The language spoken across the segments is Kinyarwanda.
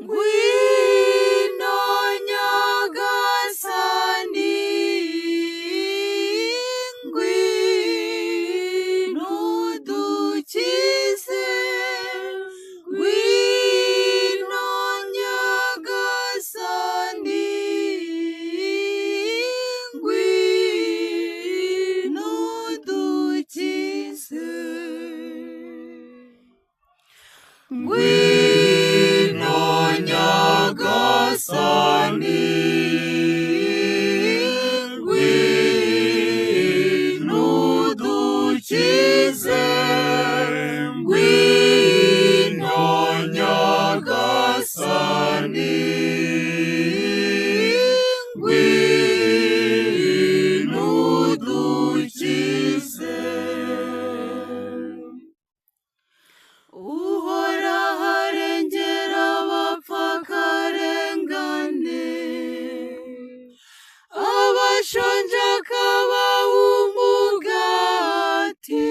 Ngwino Nyagasani, ngwino udukize, ngwino Nyagasani, ngwino udukize. Ngwino Nyagasani, ngwino udukize, ngwino Nyagasani, ngwino udukize. Uhoraho arengera abapfakarengane, abashonje akabaha umugati.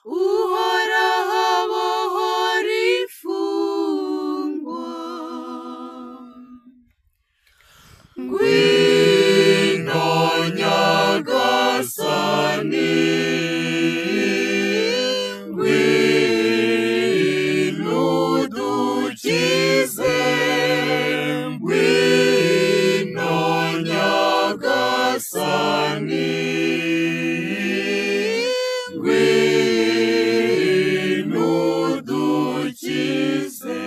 Uhoraho abohora imfungwa. Ngwino Nyagasani, ngwino udukize, ngwino Nyagasani, ngwino udukize.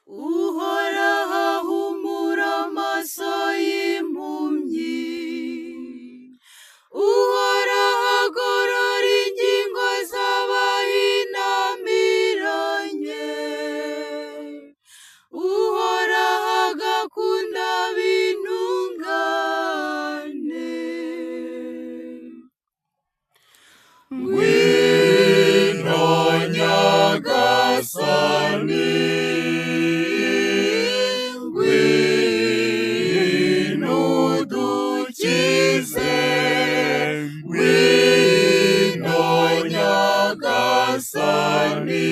Uhoraho ahumura amaso y'impumyi, Uhoraho agorora ingingo z'abahinamiranye, Uhoraho agakunda ab'intungane. Ngwino Nyagasani, ngwino udukize, ngwino Nyagasani,